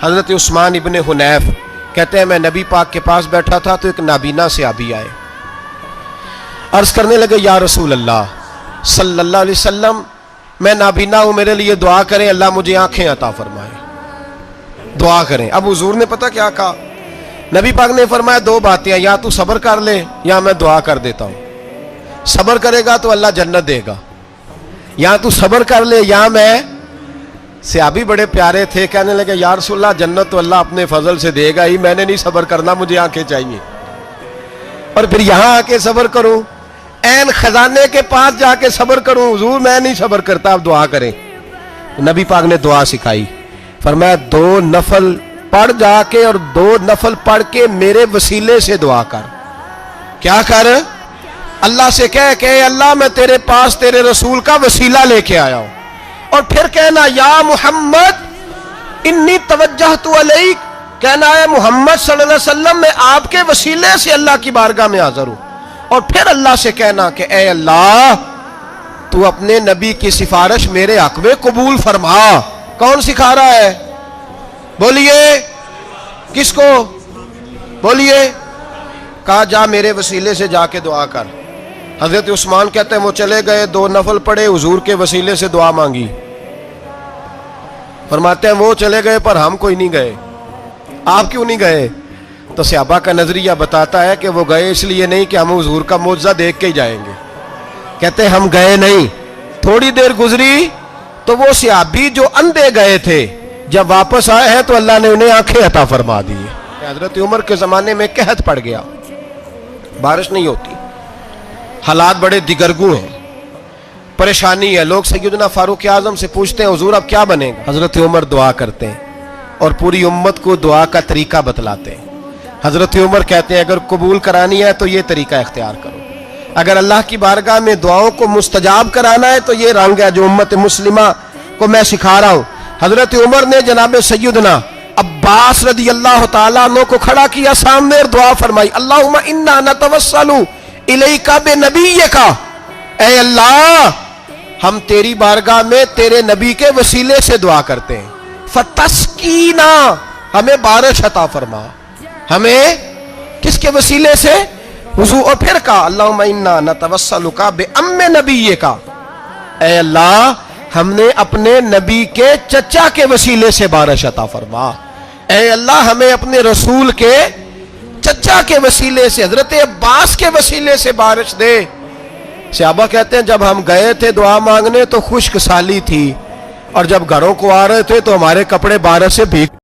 حضرت عثمان ابن حنیف کہتے ہیں میں نبی پاک کے پاس بیٹھا تھا تو ایک نابینا صحابی آئے، عرض کرنے لگے یا رسول اللہ صلی اللہ علیہ وسلم میں نابینا ہوں، میرے لیے دعا کریں، اللہ مجھے آنکھیں عطا فرمائے، دعا کریں۔ اب حضور نے پتہ کیا کہا؟ نبی پاک نے فرمایا دو باتیں، یا تو صبر کر لے یا میں دعا کر دیتا ہوں۔ صبر کرے گا تو اللہ جنت دے گا، یا تو صبر کر لے یا میں۔ صحابی بڑے پیارے تھے، کہنے لگے یا رسول اللہ جنت تو اللہ اپنے فضل سے دے گا ہی، میں نے نہیں صبر کرنا، مجھے آنکھیں چاہیے، اور پھر یہاں آ کے صبر کروں، این خزانے کے پاس جا کے صبر کروں؟ حضور میں نہیں صبر کرتا، اب دعا کریں۔ نبی پاک نے دعا سکھائی، فرمایا دو نفل پڑھ جا کے اور دو نفل پڑھ کے میرے وسیلے سے دعا کر۔ کیا کر؟ اللہ سے کہہ کہ اے اللہ میں تیرے پاس تیرے رسول کا وسیلہ لے کے آیا ہوں، اور پھر کہنا یا محمد انی توجہت علیک، کہنا ہے محمد صلی اللہ علیہ وسلم میں آپ کے وسیلے سے اللہ کی بارگاہ میں حاضر ہوں، اور پھر اللہ سے کہنا کہ اے اللہ تو اپنے نبی کی سفارش میرے حق میں قبول فرما۔ کون سکھا رہا ہے؟ بولیے کس کو؟ بولیے۔ کہا جا میرے وسیلے سے جا کے دعا کر۔ حضرت عثمان کہتے ہیں وہ چلے گئے، دو نفل پڑھے، حضور کے وسیلے سے دعا مانگی۔ فرماتے ہیں وہ چلے گئے پر ہم کوئی نہیں گئے۔ آپ کیوں نہیں گئے؟ تو صحابہ کا نظریہ بتاتا ہے کہ وہ گئے اس لیے نہیں کہ ہم حضور کا معجزہ دیکھ کے ہی جائیں گے، کہتے ہیں ہم گئے نہیں۔ تھوڑی دیر گزری تو وہ صحابی جو اندھے گئے تھے جب واپس آئے ہیں تو اللہ نے انہیں آنکھیں عطا فرما دی۔ حضرت عمر کے زمانے میں قحط پڑ گیا، بارش نہیں ہوتی، حالات بڑے دگرگوں ہیں، پریشانی ہے۔ لوگ سیدنا فاروق اعظم سے پوچھتے ہیں حضور اب کیا بنے گا؟ حضرت عمر دعا کرتے ہیں اور پوری امت کو دعا کا طریقہ بتلاتے ہیں۔ حضرت عمر کہتے ہیں اگر قبول کرانی ہے تو یہ طریقہ اختیار کرو، اگر اللہ کی بارگاہ میں دعاؤں کو مستجاب کرانا ہے تو یہ رنگ ہے جو امت مسلمہ کو میں سکھا رہا ہوں۔ حضرت عمر نے جناب سیدنا عباس رضی اللہ تعالیٰ عنہ کو کھڑا کیا سامنے اور دعا فرمائی، اللہم انا نتوسل الیک بنبیک، اے اللہ ہم تیری بارگاہ میں تیرے نبی کے وسیلے سے دعا کرتے ہیں، فتسقینا ہمیں بارش عطا فرما۔ ہمیں کس کے وسیلے سے؟ حضور۔ اور پھر کہا اللہم انا نتوسلک بام نبیک، اے اللہ ہم نے اپنے نبی کے چچا کے وسیلے سے بارش عطا فرما، اے اللہ ہمیں اپنے رسول کے چچا کے وسیلے سے حضرت عباس کے وسیلے سے بارش دے۔ صحابہ کہتے ہیں جب ہم گئے تھے دعا مانگنے تو خشک سالی تھی، اور جب گھروں کو آ رہے تھے تو ہمارے کپڑے بارش سے بھیگ